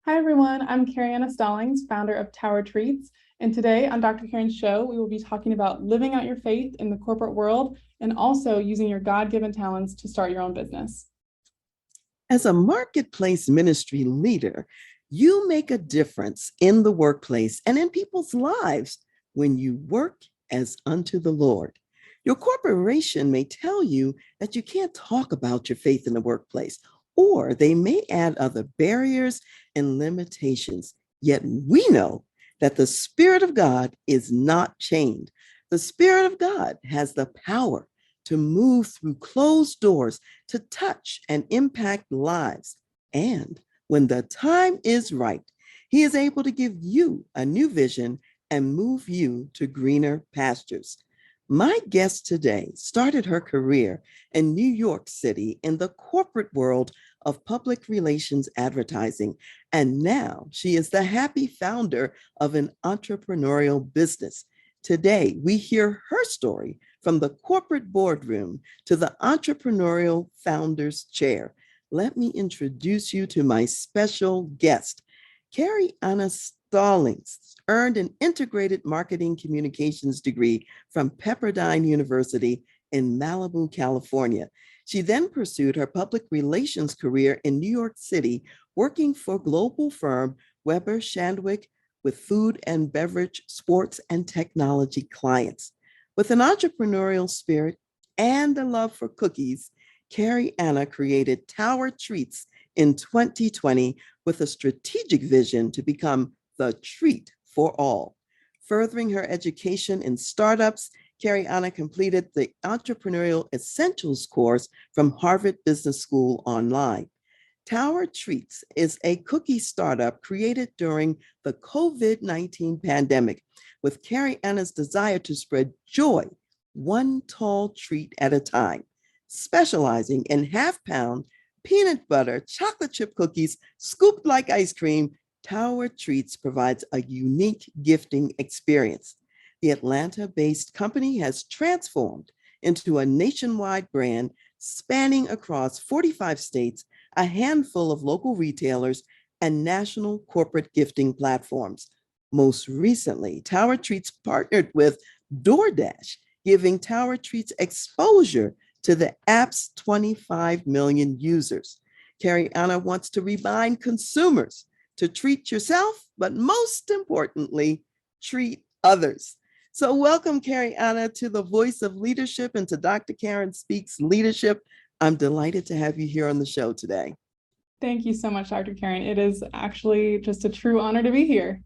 Hi, everyone. I'm Kerry Anna Stallings, founder of Tower Treats. And today on Dr. Karen's show, we will be talking about living out your faith in the corporate world and also using your God-given talents to start your own business. As a marketplace ministry leader, you make a difference in the workplace and in people's lives when you work as unto the Lord. Your corporation may tell you that you can't talk about your faith in the workplace, or they may add other barriers and limitations. Yet we know that the Spirit of God is not chained. The Spirit of God has the power to move through closed doors, to touch and impact lives. And when the time is right, He is able to give you a new vision and move you to greener pastures. My guest today started her career in New York City in the corporate world of public relations advertising, and now she is the happy founder of an entrepreneurial business. Today, we hear her story from the corporate boardroom to the entrepreneurial founder's chair. Let me introduce you to my special guest. Kerry Anna Stallings earned an integrated marketing communications degree from Pepperdine University in Malibu, California. She then pursued her public relations career in New York City, working for global firm Weber Shandwick with food and beverage, sports, and technology clients. With an entrepreneurial spirit and a love for cookies, Kerry Anna created Tower Treats in 2020 with a strategic vision to become the treat for all. Furthering her education in startups, Kerry Anna completed the Entrepreneurial Essentials course from Harvard Business School online. Tower Treats is a cookie startup created during the COVID-19 pandemic, with Kerry Anna's desire to spread joy, one tall treat at a time. Specializing in half-pound peanut butter chocolate chip cookies scooped like ice cream, Tower Treats provides a unique gifting experience. The Atlanta-based company has transformed into a nationwide brand spanning across 45 states, a handful of local retailers, and national corporate gifting platforms. Most recently, Tower Treats partnered with DoorDash, giving Tower Treats exposure to the app's 25 million users. Kerry Anna wants to remind consumers to treat yourself, but most importantly, treat others. So welcome, Kerry Anna, to the Voice of Leadership and to Dr. Karen Speaks Leadership. I'm delighted to have you here on the show today. Thank you so much, Dr. Karen. It is actually just a true honor to be here.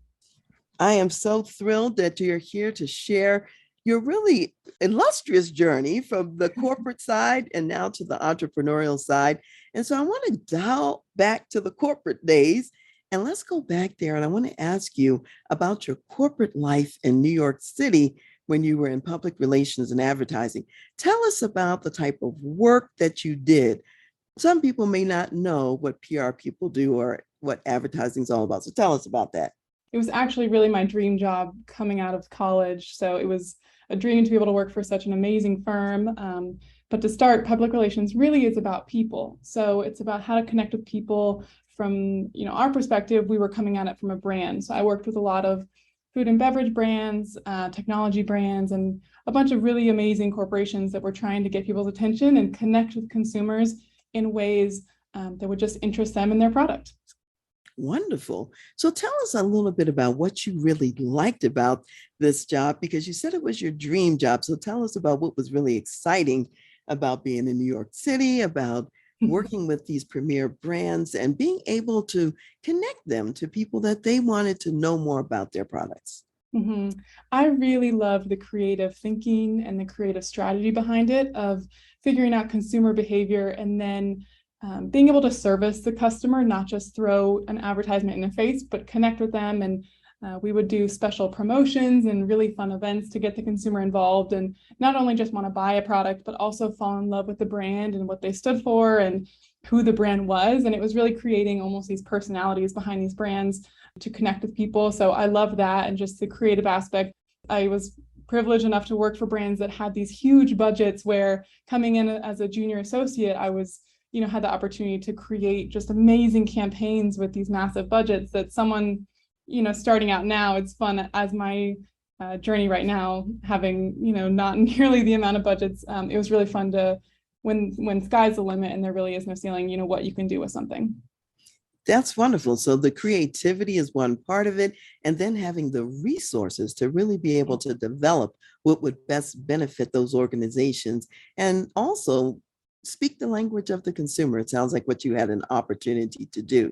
I am so thrilled that you're here to share your really illustrious journey from the corporate side and now to the entrepreneurial side. And so I want to dial back to the corporate days and let's go back there. And I want to ask you about your corporate life in New York City when you were in public relations and advertising. Tell us about the type of work that you did. Some people may not know what PR people do or what advertising is all about. So tell us about that. It was actually really my dream job coming out of college. So it was a dream to be able to work for such an amazing firm. But to start, public relations really is about people. So it's about how to connect with people from, our perspective. We were coming at it from a brand. So I worked with a lot of food and beverage brands, technology brands, and a bunch of really amazing corporations that were trying to get people's attention and connect with consumers in ways that would just interest them in their product. Wonderful. So tell us a little bit about what you really liked about this job, because you said it was your dream job. So tell us about what was really exciting about being in New York City, about working with these premier brands and being able to connect them to people that they wanted to know more about their products. Mm-hmm. I really love the creative thinking and the creative strategy behind it of figuring out consumer behavior and then being able to service the customer, not just throw an advertisement in their face, but connect with them. And we would do special promotions and really fun events to get the consumer involved and not only just want to buy a product, but also fall in love with the brand and what they stood for and who the brand was. And it was really creating almost these personalities behind these brands to connect with people. So I love that. And just the creative aspect. I was privileged enough to work for brands that had these huge budgets where coming in as a junior associate, I was had the opportunity to create just amazing campaigns with these massive budgets that someone, starting out now, it's fun as my journey right now, having, not nearly the amount of budgets. It was really fun to, when sky's the limit and there really is no ceiling, what you can do with something. That's wonderful. So the creativity is one part of it, and then having the resources to really be able to develop what would best benefit those organizations and also speak the language of the consumer. It sounds like what you had an opportunity to do.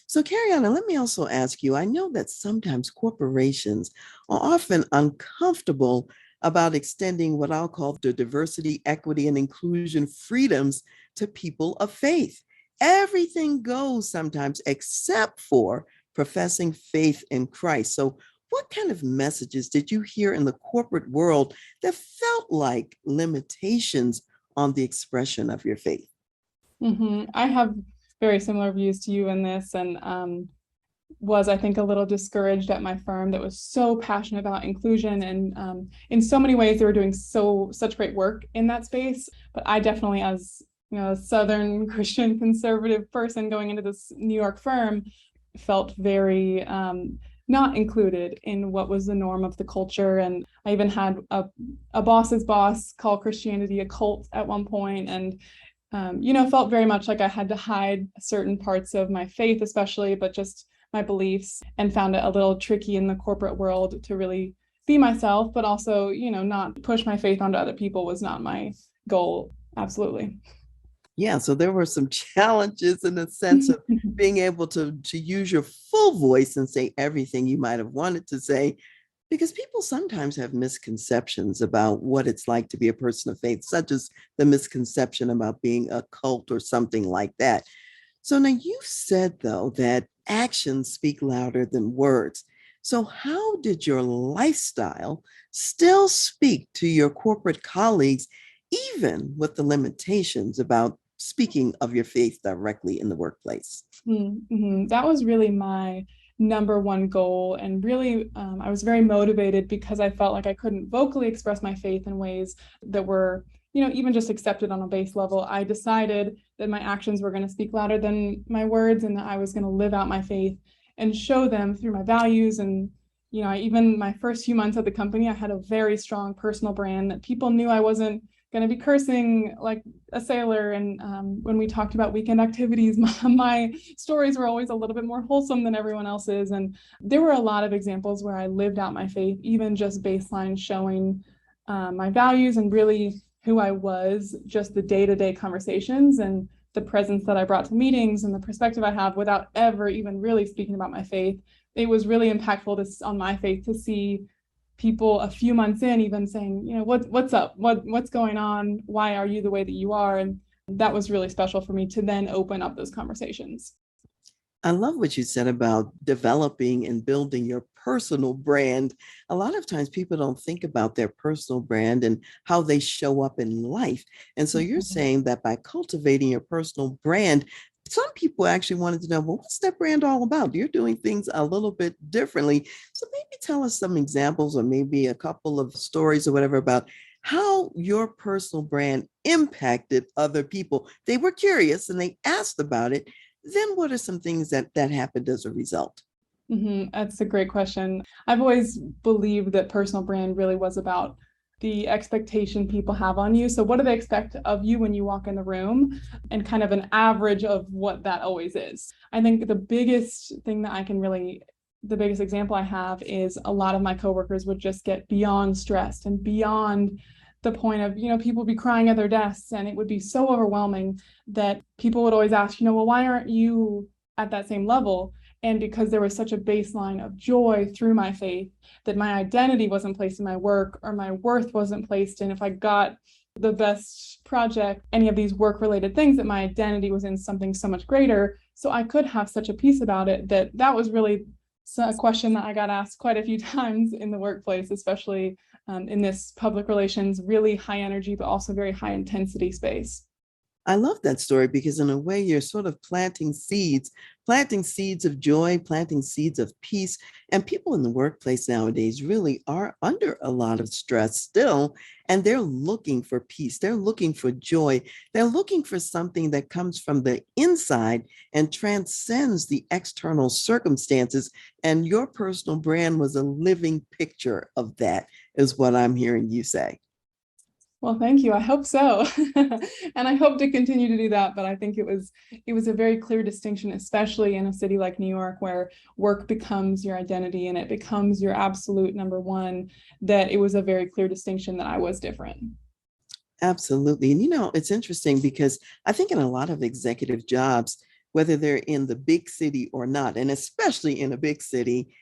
So, Kerry Anna, let me also ask you, I know that sometimes corporations are often uncomfortable about extending what I'll call the diversity, equity, and inclusion freedoms to people of faith. Everything goes sometimes except for professing faith in Christ. So, what kind of messages did you hear in the corporate world that felt like limitations on the expression of your faith? I have very similar views to you in this, and was, I think, a little discouraged at my firm that was so passionate about inclusion, and in so many ways they were doing such great work in that space. But I definitely, as a Southern Christian conservative person going into this New York firm, felt very not included in what was the norm of the culture. And I even had a boss's boss call Christianity a cult at one point, and felt very much like I had to hide certain parts of my faith, especially, but just my beliefs, and found it a little tricky in the corporate world to really be myself, but also, not push my faith onto other people was not my goal. Absolutely. Yeah, so there were some challenges in the sense of being able to use your full voice and say everything you might have wanted to say, because people sometimes have misconceptions about what it's like to be a person of faith, such as the misconception about being a cult or something like that. So now you said, though, that actions speak louder than words. So how did your lifestyle still speak to your corporate colleagues, even with the limitations about speaking of your faith directly in the workplace? Mm-hmm. That was really my number one goal. And really, I was very motivated because I felt like I couldn't vocally express my faith in ways that were, even just accepted on a base level. I decided that my actions were going to speak louder than my words, and that I was going to live out my faith and show them through my values. And, even my first few months at the company, I had a very strong personal brand that people knew I wasn't going to be cursing like a sailor. And when we talked about weekend activities, my stories were always a little bit more wholesome than everyone else's. And there were a lot of examples where I lived out my faith, even just baseline showing my values and really who I was, just the day-to-day conversations and the presence that I brought to meetings and the perspective I have without ever even really speaking about my faith. It was really impactful on my faith to see people a few months in even saying, what's up, what's going on, why are you the way that you are? And that was really special for me to then open up those conversations. I love what you said about developing and building your personal brand. A lot of times people don't think about their personal brand and how they show up in life. And so you're saying that by cultivating your personal brand, some people actually wanted to know, well, what's that brand all about? You're doing things a little bit differently. So maybe tell us some examples or maybe a couple of stories or whatever about how your personal brand impacted other people. They were curious and they asked about it. Then what are some things that happened as a result? That's a great question. I've always believed that personal brand really was about the expectation people have on you. So what do they expect of you when you walk in the room, and kind of an average of what that always is. I think the biggest example I have is a lot of my coworkers would just get beyond stressed and beyond the point of, people be crying at their desks, and it would be so overwhelming that people would always ask, well, why aren't you at that same level? And because there was such a baseline of joy through my faith, that my identity wasn't placed in my work, or my worth wasn't placed in if I got the best project, any of these work-related things, that my identity was in something so much greater. So I could have such a peace about it that was really a question that I got asked quite a few times in the workplace, especially in this public relations, really high energy, but also very high intensity space. I love that story because in a way you're sort of planting seeds planting seeds of joy, planting seeds of peace. And people in the workplace nowadays really are under a lot of stress still, and they're looking for peace. They're looking for joy. They're looking for something that comes from the inside and transcends the external circumstances. And your personal brand was a living picture of that, is what I'm hearing you say. Well, thank you. I hope so. And I hope to continue to do that. But I think it was a very clear distinction, especially in a city like New York, where work becomes your identity and it becomes your absolute number one, that it was a very clear distinction that I was different. Absolutely. And it's interesting because I think in a lot of executive jobs, whether they're in the big city or not, and especially in a big city,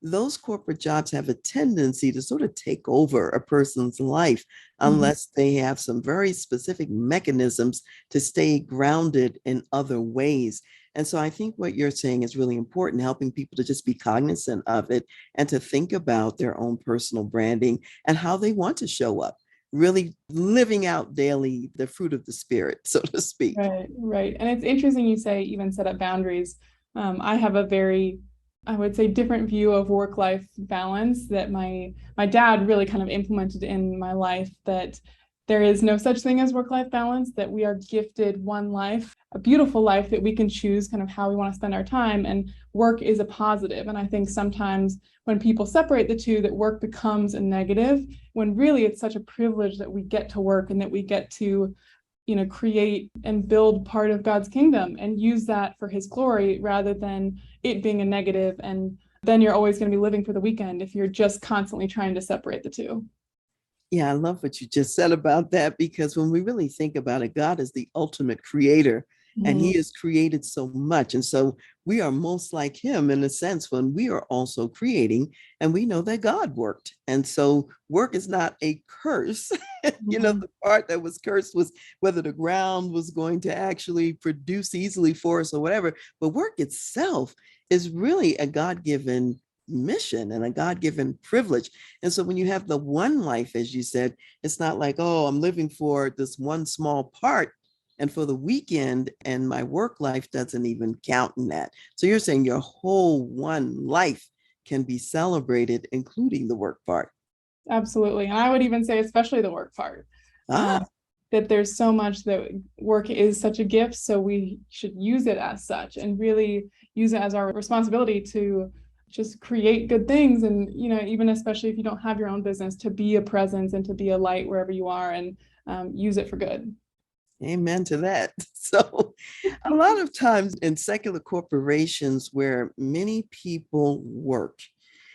those corporate jobs have a tendency to sort of take over a person's life Mhm. unless they have some very specific mechanisms to stay grounded in other ways. And so I think what you're saying is really important, helping people to just be cognizant of it and to think about their own personal branding and how they want to show up, really living out daily the fruit of the spirit, so to speak. Right, right. And it's interesting you say even set up boundaries. I have a very, I would say, different view of work-life balance that my dad really kind of implemented in my life, that there is no such thing as work-life balance, that we are gifted one life, a beautiful life that we can choose kind of how we want to spend our time, and work is a positive. And I think sometimes when people separate the two, that work becomes a negative, when really it's such a privilege that we get to work and that we get to create and build part of God's kingdom and use that for his glory rather than it being a negative. And then you're always going to be living for the weekend if you're just constantly trying to separate the two. Yeah, I love what you just said about that because when we really think about it, God is the ultimate creator and he Mhm. has created so much. And so we are most like him in a sense when we are also creating and we know that God worked. And so work is not a curse. Mhm. The part that was cursed was whether the ground was going to actually produce easily for us or whatever. But work itself is really a God given mission and a God given privilege. And so when you have the one life, as you said, it's not like, oh, I'm living for this one small part and for the weekend, and my work life doesn't even count in that. So you're saying your whole one life can be celebrated, including the work part. Absolutely. And I would even say, especially the work part, uh, Ah, that there's so much that work is such a gift. So we should use it as such and really use it as our responsibility to just create good things. And, even especially if you don't have your own business, to be a presence and to be a light wherever you are, and use it for good. amen to that. So, a lot of times in secular corporations where many people work,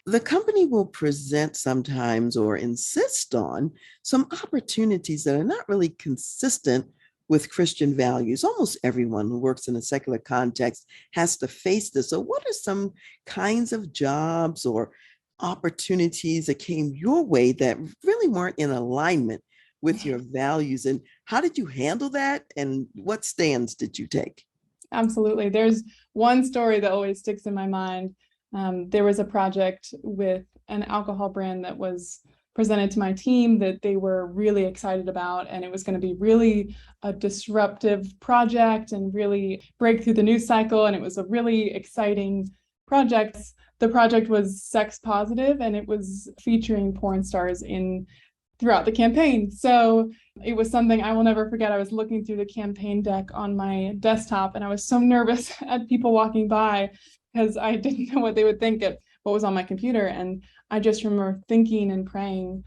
the company will present sometimes or insist on some opportunities that are not really consistent with Christian values. Almost everyone who works in a secular context has to face this. So, what are some kinds of jobs or opportunities that came your way that really weren't in alignment with your values? And how did you handle that? And what stands did you take? Absolutely. There's one story that always sticks in my mind. There was a project with an alcohol brand that was presented to my team that they were really excited about, and it was going to be really a disruptive project and really break through the news cycle. And it was a really exciting project. The project was sex positive, and it was featuring porn stars in throughout the campaign. So it was something I will never forget. I was looking through the campaign deck on my desktop and I was so nervous at people walking by because I didn't know what they would think of what was on my computer. And I just remember thinking and praying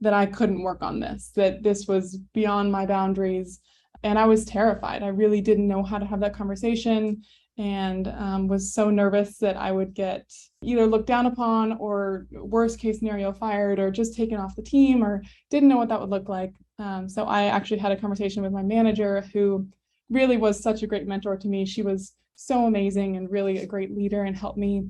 that I couldn't work on this, that this was beyond my boundaries. And I was terrified. I really didn't know how to have that conversation, and was so nervous that I would get either looked down upon or worst case scenario fired or just taken off the team, or didn't know what that would look like. So I actually had a conversation with my manager, who really was such a great mentor to me. She was so amazing and really a great leader and helped me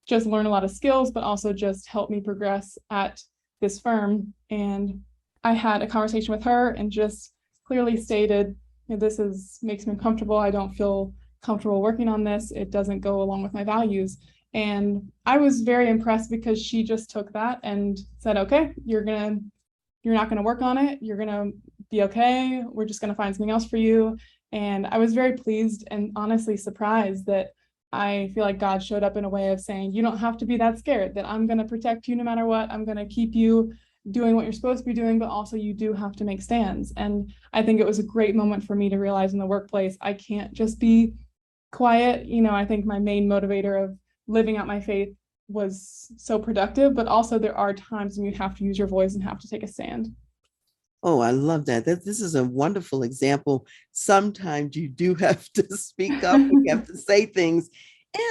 just learn a lot of skills, but also just help me progress at this firm. And I had a conversation with her and just clearly stated, this makes me uncomfortable. I don't feel comfortable working on this. It doesn't go along with my values. And I was very impressed because she just took that and said, okay, you're not gonna work on it. You're gonna be okay. We're just gonna find something else for you. And I was very pleased and honestly surprised that I feel like God showed up in a way of saying, you don't have to be that scared, that I'm going to protect you no matter what. I'm going to keep you doing what you're supposed to be doing, but also you do have to make stands. And I think it was a great moment for me to realize in the workplace, I can't just be quiet. I think my main motivator of living out my faith was so productive, but also there are times when you have to use your voice and have to take a stand. Oh, I love that. This is a wonderful example. Sometimes you do have to speak up, and you have to say things.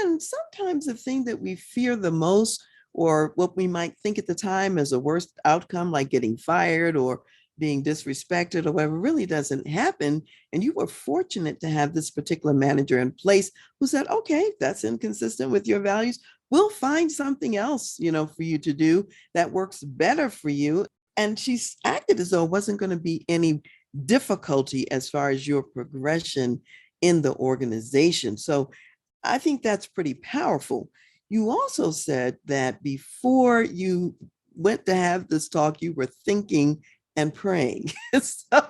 And sometimes the thing that we fear the most, or what we might think at the time as a worst outcome, like getting fired or being disrespected or whatever, really doesn't happen. And you were fortunate to have this particular manager in place who said, okay, that's inconsistent with your values. We'll find something else, for you to do that works better for you. And she acted as though it wasn't going to be any difficulty as far as your progression in the organization. So I think that's pretty powerful. You also said that before you went to have this talk, you were thinking and praying. So,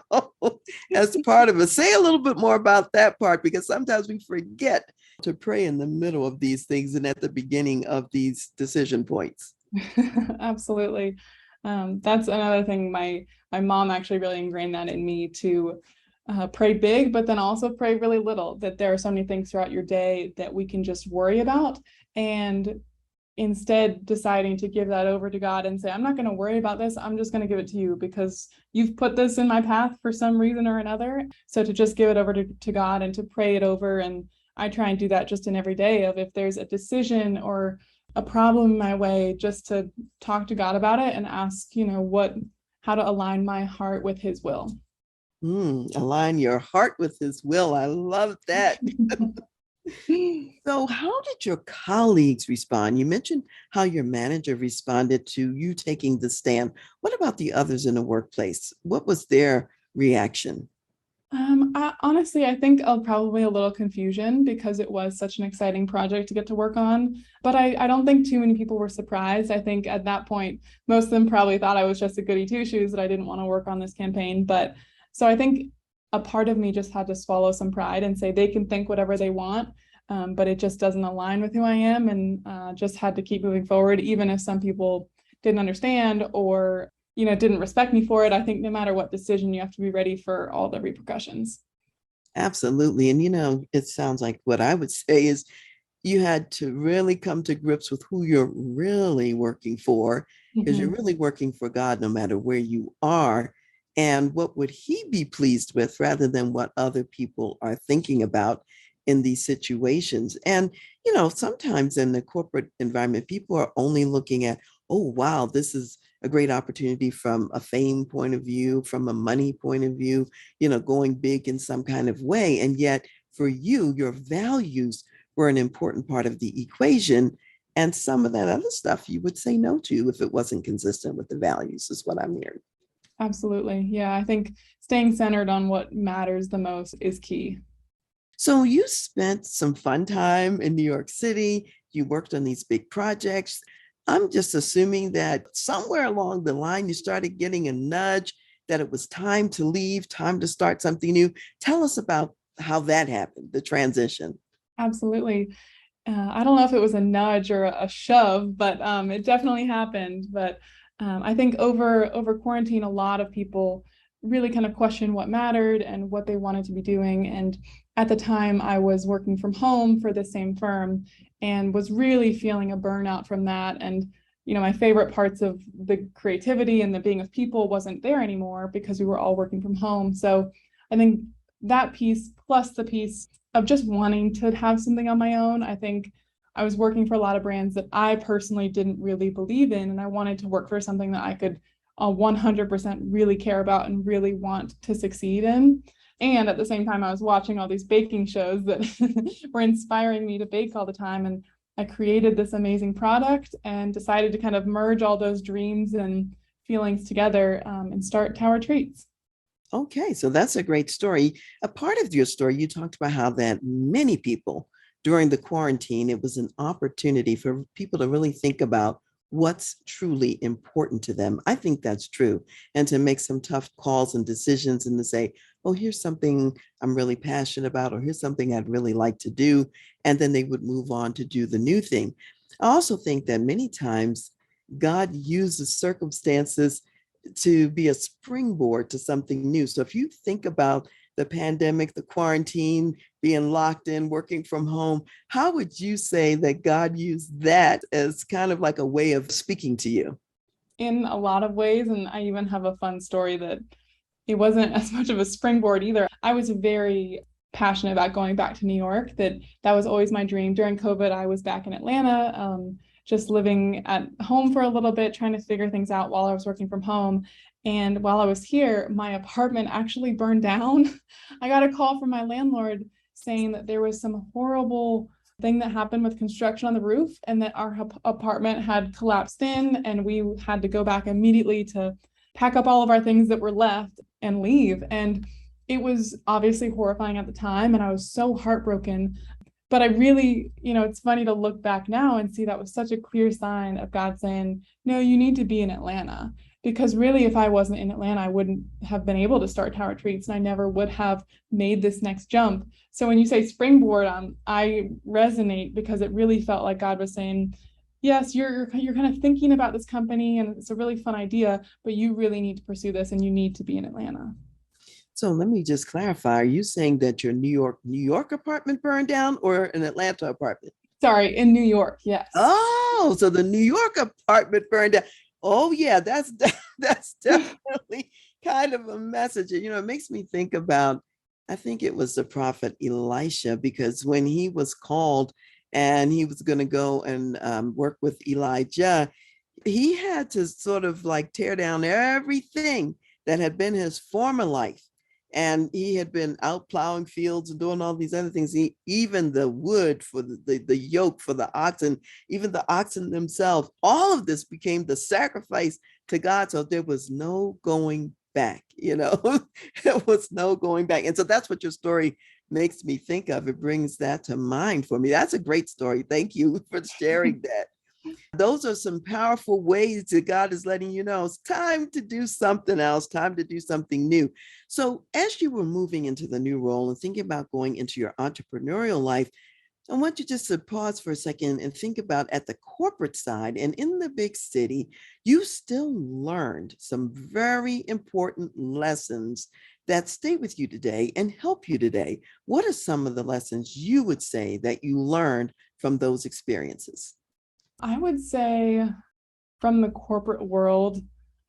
as part of it, say a little bit more about that part, because sometimes we forget to pray in the middle of these things and at the beginning of these decision points. Absolutely. That's another thing. My mom actually really ingrained that in me to pray big, but then also pray really little, that there are so many things throughout your day that we can just worry about. And instead deciding to give that over to God and say, I'm not going to worry about this. I'm just going to give it to you because you've put this in my path for some reason or another. So to just give it over to God and to pray it over. And I try and do that just in every day of if there's a decision or a problem in my way, just to talk to God about it and ask, how to align my heart with his will. Align your heart with his will. I love that. So, how did your colleagues respond? You mentioned how your manager responded to you taking the stand. What about the others in the workplace? What was their reaction? Honestly, I think probably a little confusion because it was such an exciting project to get to work on. But I don't think too many people were surprised. I think at that point, most of them probably thought I was just a goody two shoes, that I didn't want to work on this campaign. But so I think a part of me just had to swallow some pride and say they can think whatever they want, but it just doesn't align with who I am, and just had to keep moving forward, even if some people didn't understand or didn't respect me for it. I think no matter what decision, you have to be ready for all the repercussions. Absolutely. And, it sounds like what I would say is you had to really come to grips with who you're really working for, because you're Mhm. really working for God no matter where you are. And what would he be pleased with rather than what other people are thinking about in these situations? And, sometimes in the corporate environment, people are only looking at, oh, wow, this is a great opportunity from a fame point of view, from a money point of view, going big in some kind of way. And yet, for you, your values were an important part of the equation. And some of that other stuff you would say no to if it wasn't consistent with the values, is what I'm hearing. Absolutely. Yeah, I think staying centered on what matters the most is key. So you spent some fun time in New York City. You worked on these big projects. I'm just assuming that somewhere along the line, you started getting a nudge that it was time to leave, time to start something new. Tell us about how that happened, the transition. Absolutely. I don't know if it was a nudge or a shove, but it definitely happened. But I think over quarantine, a lot of people really kind of questioned what mattered and what they wanted to be doing. And at the time, I was working from home for the same firm and was really feeling a burnout from that. And my favorite parts of the creativity and the being with people wasn't there anymore because we were all working from home. So I think that piece plus the piece of just wanting to have something on my own. I think I was working for a lot of brands that I personally didn't really believe in, and I wanted to work for something that I could 100% really care about and really want to succeed in. And at the same time, I was watching all these baking shows that were inspiring me to bake all the time. And I created this amazing product and decided to kind of merge all those dreams and feelings together, and start Tower Treats. Okay, so that's a great story. A part of your story, you talked about how that many people during the quarantine, it was an opportunity for people to really think about what's truly important to them. I think that's true. And to make some tough calls and decisions and to say, oh, here's something I'm really passionate about, or here's something I'd really like to do. And then they would move on to do the new thing. I also think that many times God uses circumstances to be a springboard to something new. So if you think about the pandemic, the quarantine, being locked in, working from home, how would you say that God used that as kind of like a way of speaking to you? In a lot of ways. And I even have a fun story that it wasn't as much of a springboard either. I was very passionate about going back to New York. That was always my dream. During COVID, I was back in Atlanta, just living at home for a little bit, trying to figure things out while I was working from home. And while I was here, my apartment actually burned down. I got a call from my landlord saying that there was some horrible thing that happened with construction on the roof and that our apartment had collapsed in, and we had to go back immediately to pack up all of our things that were left and leave. And it was obviously horrifying at the time, and I was so heartbroken. But I really, it's funny to look back now and see that was such a clear sign of God saying, no, you need to be in Atlanta. Because really, if I wasn't in Atlanta, I wouldn't have been able to start Tower Treats, and I never would have made this next jump. So when you say springboard, I resonate because it really felt like God was saying, yes, you're kind of thinking about this company and it's a really fun idea, but you really need to pursue this and you need to be in Atlanta. So let me just clarify. Are you saying that your New York apartment burned down or an Atlanta apartment? Sorry, in New York, yes. Oh, so the New York apartment burned down. Oh, yeah, that's definitely kind of a message. It makes me think about, I think it was the prophet Elisha, because when he was called and he was going to go and work with Elijah, he had to sort of like tear down everything that had been his former life. And he had been out plowing fields and doing all these other things. Even the wood for the yoke for the oxen, even the oxen themselves, all of this became the sacrifice to God. So there was no going back, there was no going back. And so that's what your story makes me think of. It brings that to mind for me. That's a great story. Thank you for sharing that. Those are some powerful ways that God is letting you know it's time to do something else, time to do something new. So, as you were moving into the new role and thinking about going into your entrepreneurial life, I want you just to pause for a second and think about at the corporate side and in the big city, you still learned some very important lessons that stay with you today and help you today. What are some of the lessons you would say that you learned from those experiences? I would say from the corporate world,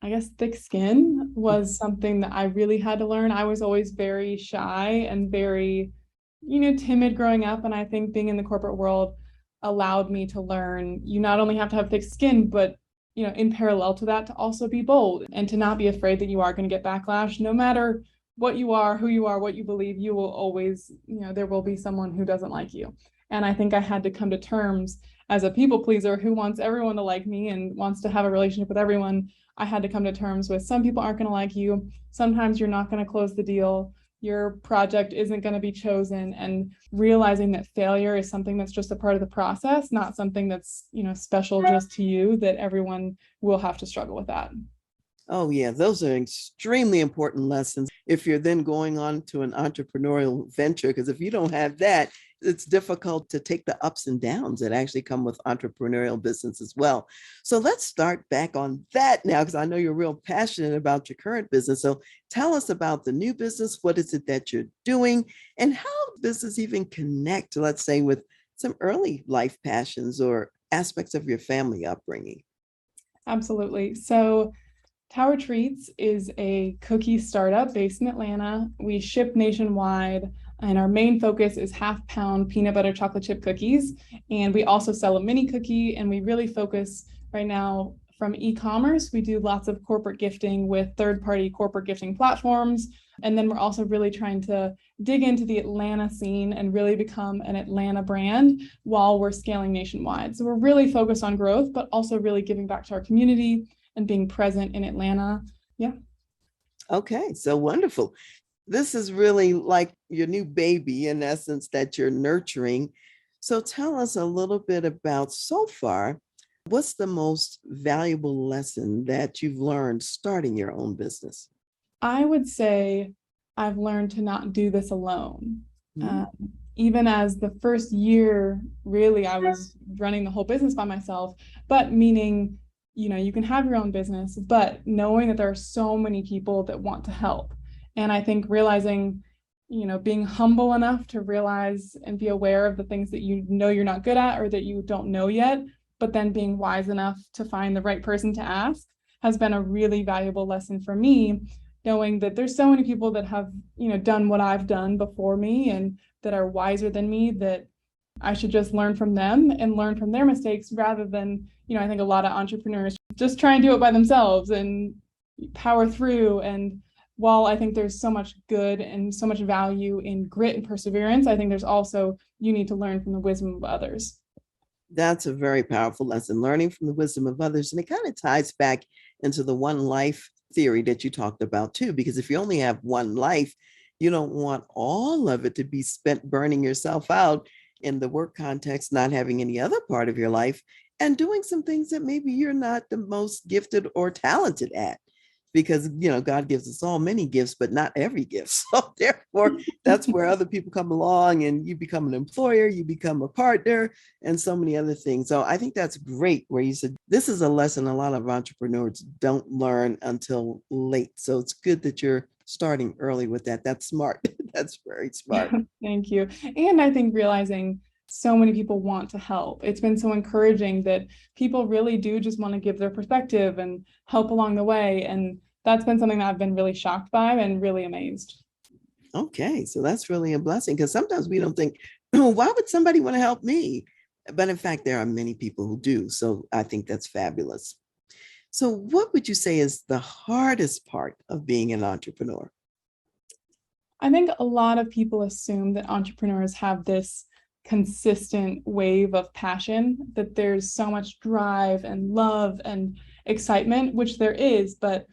I guess thick skin was something that I really had to learn. I was always very shy and very, timid growing up. And I think being in the corporate world allowed me to learn you not only have to have thick skin, but, in parallel to that, to also be bold and to not be afraid that you are going to get backlash. No matter what you are, who you are, what you believe, you will always, there will be someone who doesn't like you. And I think I had to come to terms as a people pleaser who wants everyone to like me and wants to have a relationship with everyone. I had to come to terms with some people aren't going to like you. Sometimes you're not going to close the deal. Your project isn't going to be chosen, and realizing that failure is something that's just a part of the process, not something that's, special just to you, that everyone will have to struggle with that. Oh, yeah, those are extremely important lessons if you're then going on to an entrepreneurial venture, because if you don't have that, it's difficult to take the ups and downs that actually come with entrepreneurial business as well. So let's start back on that now, because I know you're real passionate about your current business. So tell us about the new business. What is it that you're doing, and how does this even connect, let's say, with some early life passions or aspects of your family upbringing? Absolutely. So Tower Treats is a cookie startup based in Atlanta. We ship nationwide, and our main focus is half-pound peanut butter chocolate chip cookies. And we also sell a mini cookie, and we really focus right now from e-commerce. We do lots of corporate gifting with third-party corporate gifting platforms. And then we're also really trying to dig into the Atlanta scene and really become an Atlanta brand while we're scaling nationwide. So we're really focused on growth, but also really giving back to our community and being present in Atlanta. Yeah. Okay, so wonderful. This is really like your new baby in essence that you're nurturing. So tell us a little bit about so far, What's the most valuable lesson that you've learned starting your own business? I would say I've learned to not do this alone. Mhm. Um, Even as the first year, really, I was running the whole business by myself, but meaning, you can have your own business, but knowing that there are so many people that want to help. And I think realizing, being humble enough to realize and be aware of the things that you know you're not good at or that you don't know yet, but then being wise enough to find the right person to ask has been a really valuable lesson for me, knowing that there's so many people that have, done what I've done before me and that are wiser than me, that I should just learn from them and learn from their mistakes rather than, I think a lot of entrepreneurs just try and do it by themselves and power through. And while I think there's so much good and so much value in grit and perseverance, I think there's also, you need to learn from the wisdom of others. That's a very powerful lesson, learning from the wisdom of others. And it kind of ties back into the one life theory that you talked about too, because if you only have one life, you don't want all of it to be spent burning yourself out in the work context, not having any other part of your life, and doing some things that maybe you're not the most gifted or talented at. Because God gives us all many gifts, but not every gift. So therefore, that's where other people come along and you become an employer, you become a partner, and so many other things. So I think that's great where you said this is a lesson a lot of entrepreneurs don't learn until late. So it's good that you're starting early with that. That's smart. That's very smart. Thank you. And I think realizing so many people want to help. It's been so encouraging that people really do just want to give their perspective and help along the way. And that's been something that I've been really shocked by and really amazed. Okay, so that's really a blessing because sometimes we don't think, oh, why would somebody want to help me? But in fact, there are many people who do. So I think that's fabulous. So, what would you say is the hardest part of being an entrepreneur? I think a lot of people assume that entrepreneurs have this consistent wave of passion, that there's so much drive and love and excitement, which there is, but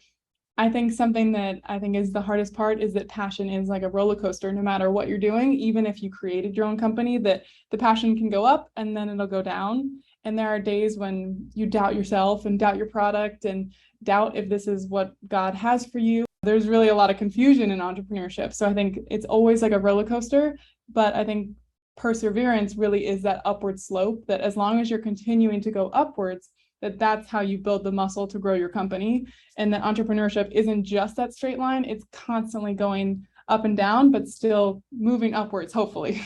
I think something that I think is the hardest part is that passion is like a roller coaster, no matter what you're doing. Even if you created your own company, that the passion can go up and then it'll go down. And there are days when you doubt yourself and doubt your product and doubt if this is what God has for you. There's really a lot of confusion in entrepreneurship. So I think it's always like a roller coaster, but I think perseverance really is that upward slope, that as long as you're continuing to go upwards, that's how you build the muscle to grow your company. And that entrepreneurship isn't just that straight line, it's constantly going up and down, but still moving upwards, hopefully.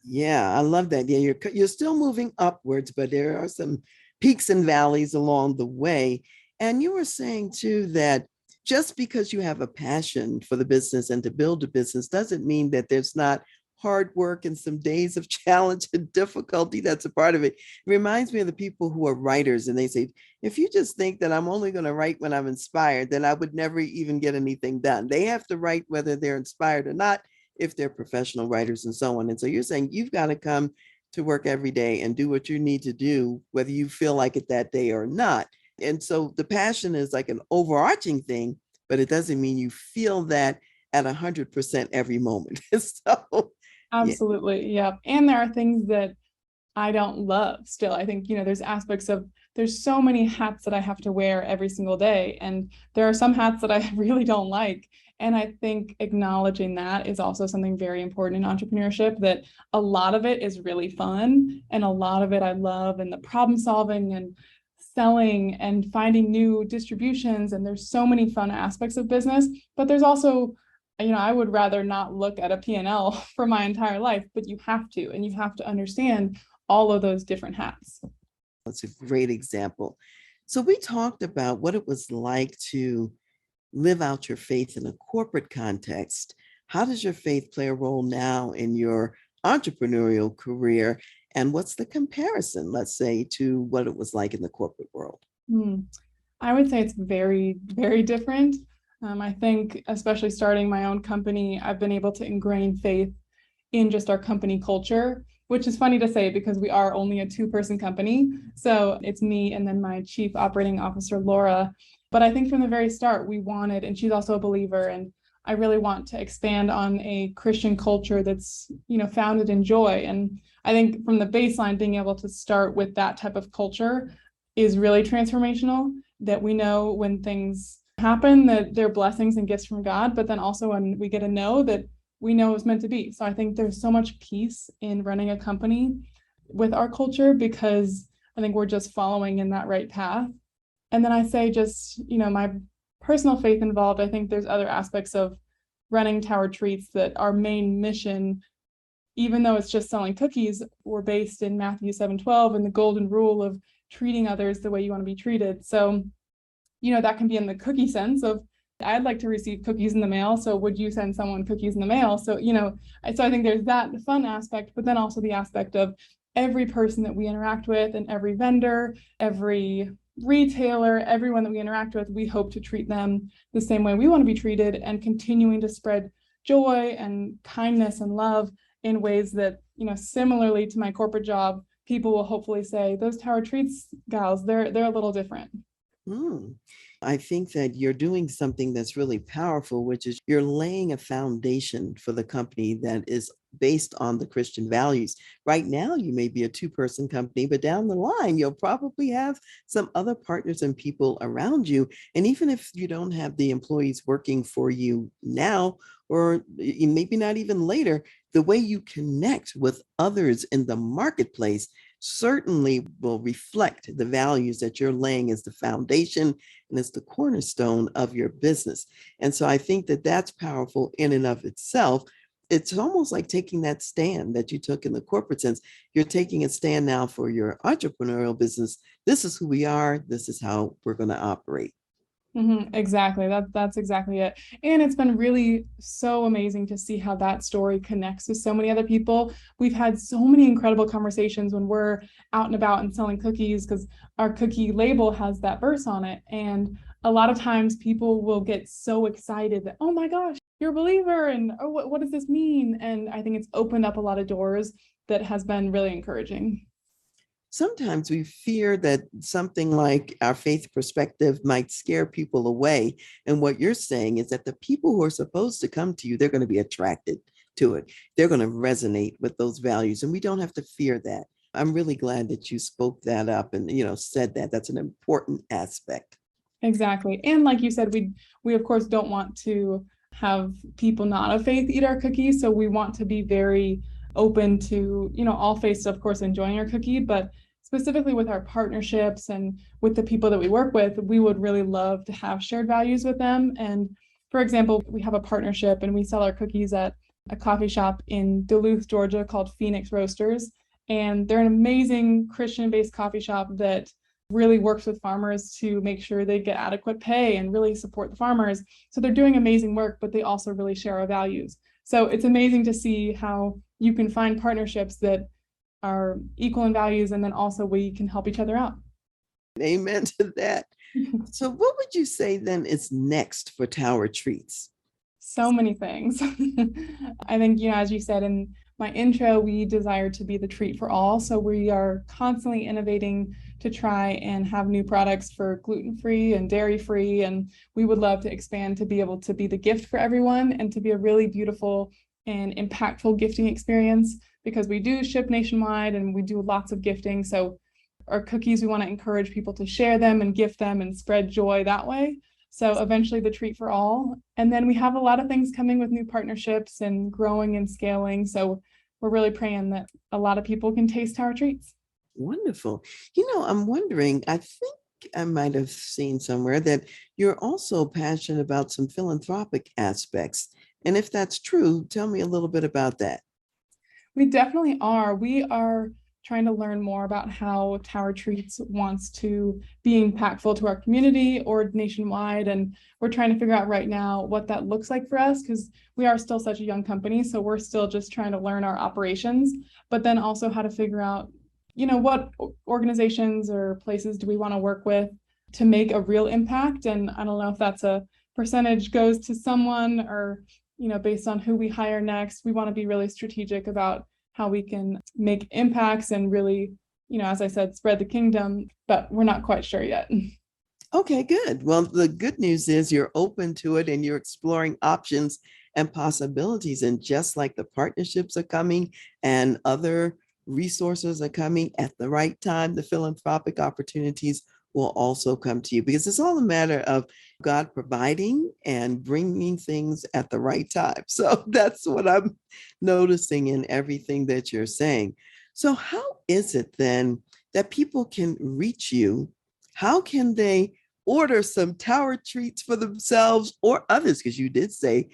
Yeah, I love that. Yeah, you're still moving upwards, but there are some peaks and valleys along the way. And you were saying too that just because you have a passion for the business and to build a business doesn't mean that there's not hard work and some days of challenge and difficulty that's a part of it. It reminds me of the people who are writers and they say, if you just think that I'm only going to write when I'm inspired, then I would never even get anything done. They have to write whether they're inspired or not, if they're professional writers and so on. And so you're saying you've got to come to work every day and do what you need to do, whether you feel like it that day or not. And so the passion is like an overarching thing, but it doesn't mean you feel that at 100% every moment. So, yeah. Absolutely. Yeah. And there are things that I don't love still. I think, there's aspects of, there's so many hats that I have to wear every single day. And there are some hats that I really don't like. And I think acknowledging that is also something very important in entrepreneurship, that a lot of it is really fun and a lot of it I love, and the problem solving and selling and finding new distributions. And there's so many fun aspects of business, but there's also, I would rather not look at a P&L for my entire life, but you have to, and you have to understand all of those different hats. That's a great example. So we talked about what it was like to live out your faith in a corporate context. How does your faith play a role now in your entrepreneurial career? And what's the comparison, let's say, to what it was like in the corporate world? I would say it's very, very different. I think, especially starting my own company, I've been able to ingrain faith in just our company culture, which is funny to say because we are only a two-person company. So it's me and then my chief operating officer, Laura. But I think from the very start, we wanted, and she's also a believer, and I really want to expand on a Christian culture that's, founded in joy. And I think from the baseline, being able to start with that type of culture is really transformational, that we know when things happen that they're blessings and gifts from God, but then also when we get a no, that we know it's meant to be. So I think there's so much peace in running a company with our culture because I think we're just following in that right path. And then I say just, my personal faith involved, I think there's other aspects of running Tower Treats that our main mission, even though it's just selling cookies, we're based in Matthew 7:12 and the golden rule of treating others the way you want to be treated. So, that can be in the cookie sense of, I'd like to receive cookies in the mail. So would you send someone cookies in the mail? So, so I think there's that fun aspect, but then also the aspect of every person that we interact with and every vendor, every retailer, everyone that we interact with, we hope to treat them the same way we want to be treated, and continuing to spread joy and kindness and love in ways that, similarly to my corporate job, people will hopefully say, those Tower Treats gals, they're a little different. I think that you're doing something that's really powerful, which is you're laying a foundation for the company that is based on the Christian values. Right now, you may be a two-person company, but down the line, you'll probably have some other partners and people around you. And even if you don't have the employees working for you now, or maybe not even later, the way you connect with others in the marketplace certainly will reflect the values that you're laying as the foundation and as the cornerstone of your business. And so I think that that's powerful in and of itself. It's almost like taking that stand that you took in the corporate sense. You're taking a stand now for your entrepreneurial business. This is who we are. This is how we're going to operate. Exactly. That's exactly it. And it's been really so amazing to see how that story connects with so many other people. We've had so many incredible conversations when we're out and about and selling cookies, because our cookie label has that verse on it. And a lot of times people will get so excited that, oh my gosh, you're a believer, and oh, what does this mean? And I think it's opened up a lot of doors that has been really encouraging. Sometimes we fear that something like our faith perspective might scare people away. And what you're saying is that the people who are supposed to come to you, they're going to be attracted to it. They're going to resonate with those values. And we don't have to fear that. I'm really glad that you spoke that up and, said that. That's an important aspect. Exactly. And like you said, we of course don't want to have people not of faith eat our cookies. So we want to be very open to, all faiths, of course, enjoying our cookie, but specifically with our partnerships and with the people that we work with, we would really love to have shared values with them. And for example, we have a partnership and we sell our cookies at a coffee shop in Duluth, Georgia called Phoenix Roasters. And they're an amazing Christian-based coffee shop that really works with farmers to make sure they get adequate pay and really support the farmers. So they're doing amazing work, but they also really share our values. So it's amazing to see how you can find partnerships that are equal in values, and then also we can help each other out. Amen to that. So what would you say then is next for Tower Treats? So many things. I think, as you said in my intro, we desire to be the treat for all. So we are constantly innovating to try and have new products for gluten-free and dairy-free. And we would love to expand to be able to be the gift for everyone and to be a really beautiful and impactful gifting experience, because we do ship nationwide and we do lots of gifting. So our cookies, we want to encourage people to share them and gift them and spread joy that way. So eventually the treat for all. And then we have a lot of things coming with new partnerships and growing and scaling. So we're really praying that a lot of people can taste our treats. Wonderful. I'm wondering, I think I might have seen somewhere that you're also passionate about some philanthropic aspects. And if that's true, tell me a little bit about that. We definitely are. We are trying to learn more about how Tower Treats wants to be impactful to our community or nationwide. And we're trying to figure out right now what that looks like for us, because we are still such a young company. So we're still just trying to learn our operations, but then also how to figure out, what organizations or places do we want to work with to make a real impact. And I don't know if that's a percentage goes to someone or, based on who we hire next. We want to be really strategic about how we can make impacts and really, as I said, spread the kingdom, but we're not quite sure yet. Okay, good. Well, the good news is you're open to it and you're exploring options and possibilities. And just like the partnerships are coming and other resources are coming at the right time. The philanthropic opportunities will also come to you because it's all a matter of God providing and bringing things at the right time. So that's what I'm noticing in everything that you're saying. So, how is it then that people can reach you? How can they order some tower treats for themselves or others? Because you did say,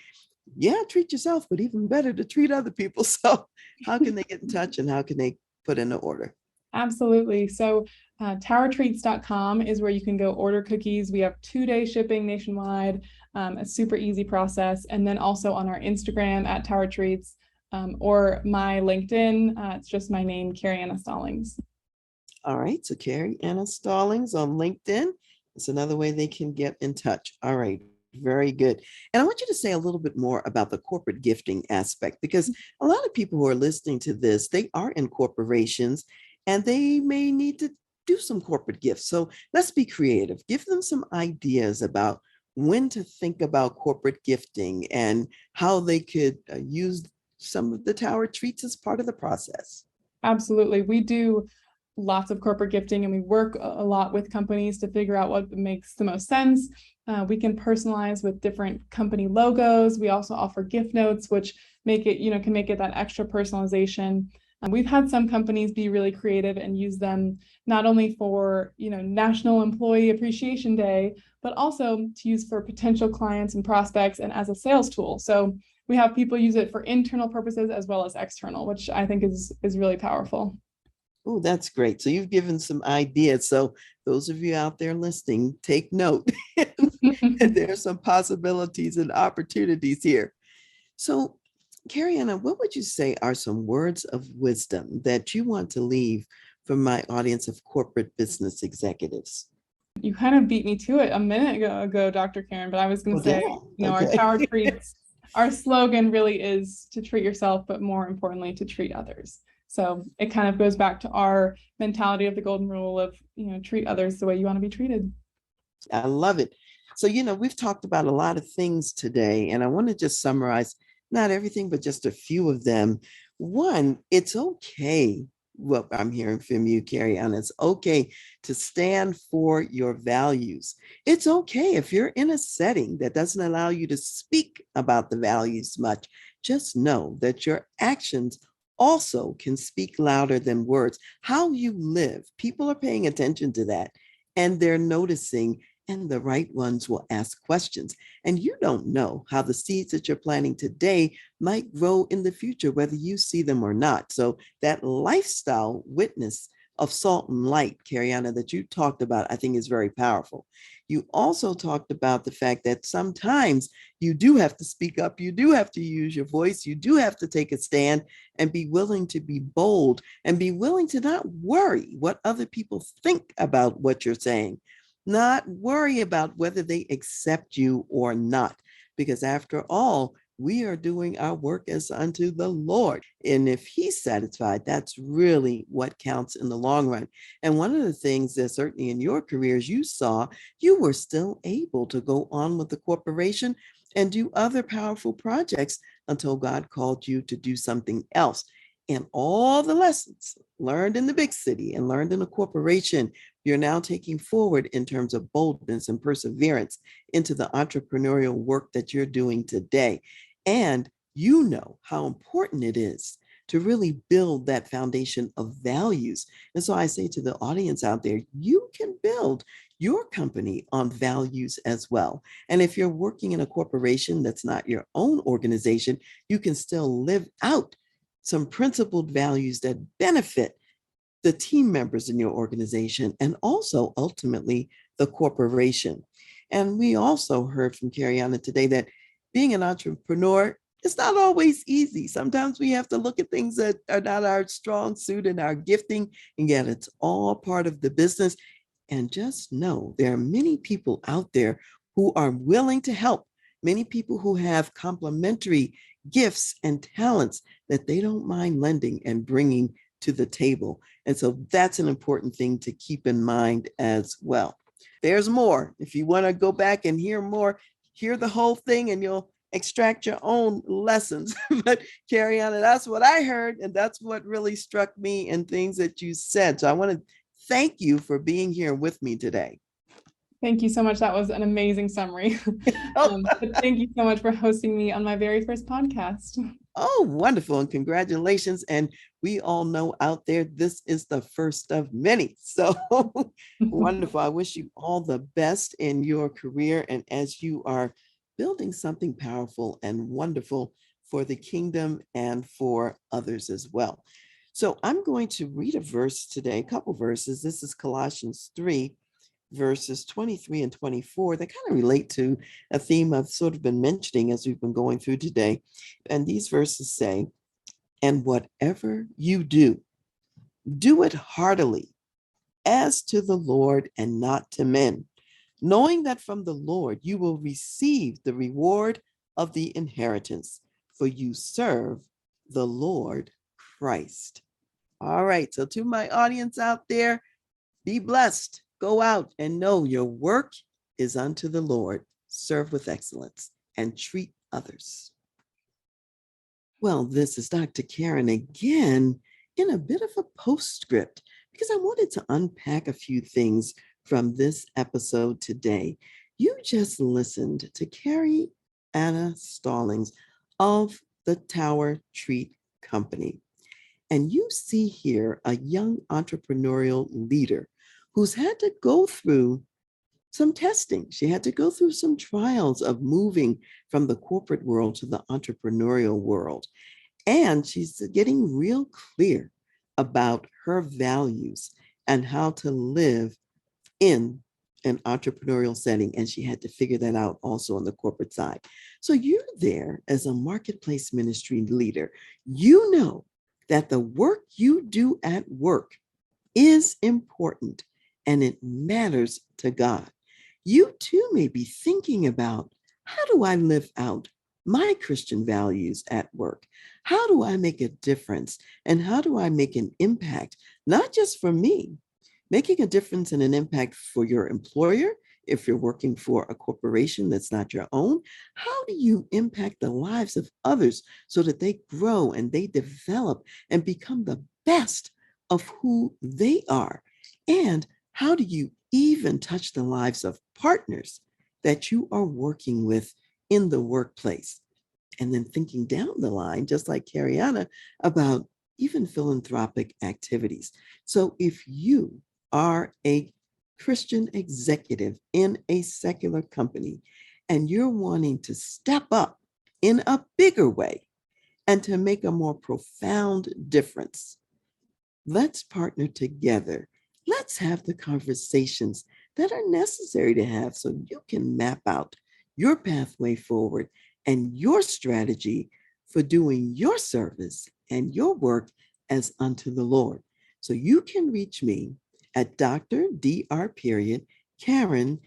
yeah, treat yourself, but even better to treat other people. So, how can they get in touch and how can they put in an order? Absolutely. So towertreats.com is where you can go order cookies. We have 2-day shipping nationwide, a super easy process. And then also on our Instagram at Tower Treats, or my LinkedIn, it's just my name, Kerry Anna Stallings. All right. So Kerry Anna Stallings on LinkedIn. It's another way they can get in touch. All right. Very good. And I want you to say a little bit more about the corporate gifting aspect, because a lot of people who are listening to this, they are in corporations and they may need to do some corporate gifts. So let's be creative. Give them some ideas about when to think about corporate gifting and how they could use some of the tower treats as part of the process. Absolutely. We do lots of corporate gifting and we work a lot with companies to figure out what makes the most sense. We can personalize with different company logos. We also offer gift notes, which make it, can make it that extra personalization. We've had some companies be really creative and use them not only for, National Employee Appreciation Day, but also to use for potential clients and prospects and as a sales tool. So we have people use it for internal purposes as well as external, which I think is really powerful. Oh, that's great. So you've given some ideas. So those of you out there listening, take note. There's some possibilities and opportunities here. So, Kerry Anna, what would you say are some words of wisdom that you want to leave for my audience of corporate business executives? You kind of beat me to it a minute ago, Dr. Karen, but I was going to say, our Okay. Tower Treats, our slogan really is to treat yourself, but more importantly, to treat others. So it kind of goes back to our mentality of the golden rule of, treat others the way you want to be treated. I love it. So, we've talked about a lot of things today, and I want to just summarize not everything, but just a few of them. One, it's okay. What I'm hearing from you, Kerry Ann, it's okay to stand for your values. It's okay if you're in a setting that doesn't allow you to speak about the values much. Just know that your actions also can speak louder than words. How you live, people are paying attention to that and they're noticing, and the right ones will ask questions. And you don't know how the seeds that you're planting today might grow in the future, whether you see them or not. So that lifestyle witness of salt and light, Kerry Anna, that you talked about, I think is very powerful. You also talked about the fact that sometimes you do have to speak up, you do have to use your voice, you do have to take a stand and be willing to be bold and be willing to not worry what other people think about what you're saying, not worry about whether they accept you or not, because after all, we are doing our work as unto the Lord. And if he's satisfied, that's really what counts in the long run. And one of the things that certainly in your careers you saw, you were still able to go on with the corporation and do other powerful projects until God called you to do something else. And all the lessons learned in the big city and learned in a corporation, you're now taking forward in terms of boldness and perseverance into the entrepreneurial work that you're doing today. And you know how important it is to really build that foundation of values. And so I say to the audience out there, you can build your company on values as well. And if you're working in a corporation that's not your own organization, you can still live out some principled values that benefit the team members in your organization and also ultimately the corporation. And we also heard from Kerry Anna today that being an entrepreneur is not always easy. Sometimes we have to look at things that are not our strong suit and our gifting, and yet it's all part of the business. And just know there are many people out there who are willing to help, many people who have complementary gifts and talents that they don't mind lending and bringing to the table. And so that's an important thing to keep in mind as well. There's more. If you want to go back and hear more, hear the whole thing and you'll extract your own lessons. But Kerry Anna, that's what I heard. And that's what really struck me in things that you said. So I want to thank you for being here with me today. Thank you so much. That was an amazing summary. But thank you so much for hosting me on my very first podcast. Oh, wonderful. And congratulations. And we all know out there, this is the first of many. So wonderful. I wish you all the best in your career and as you are building something powerful and wonderful for the kingdom and for others as well. So I'm going to read a verse today, a couple verses. This is Colossians 3, verses 23 and 24 that kind of relate to a theme I've sort of been mentioning as we've been going through today. And these verses say, "And whatever you do, do it heartily as to the Lord and not to men, knowing that from the Lord you will receive the reward of the inheritance, for you serve the Lord Christ." All right. So to my audience out there, be blessed. Go out and know your work is unto the Lord. Serve with excellence and treat others. Well, this is Dr. Karen again in a bit of a postscript because I wanted to unpack a few things from this episode today. You just listened to Kerry Anna Stallings of the Tower Treat Company. And you see here a young entrepreneurial leader who's had to go through some testing. She had to go through some trials of moving from the corporate world to the entrepreneurial world. And she's getting real clear about her values and how to live in an entrepreneurial setting. And she had to figure that out also on the corporate side. So you're there as a marketplace ministry leader. You know that the work you do at work is important and it matters to God. You too may be thinking about, how do I live out my Christian values at work? How do I make a difference? And how do I make an impact, not just for me, making a difference and an impact for your employer? If you're working for a corporation that's not your own, how do you impact the lives of others so that they grow and they develop and become the best of who they are? And how do you even touch the lives of partners that you are working with in the workplace? And then thinking down the line, just like Kerry Anna, about even philanthropic activities. So if you are a Christian executive in a secular company and you're wanting to step up in a bigger way and to make a more profound difference, let's partner together. Let's have the conversations that are necessary to have so you can map out your pathway forward and your strategy for doing your service and your work as unto the Lord. So you can reach me at Dr. Karen, Karen,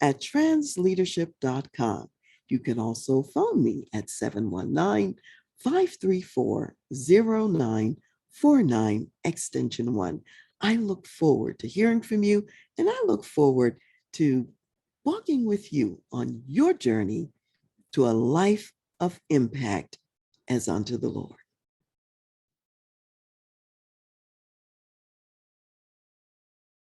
at transleadership.com. You can also phone me at 719-534-0949, extension 1. I look forward to hearing from you, and I look forward to walking with you on your journey to a life of impact as unto the Lord.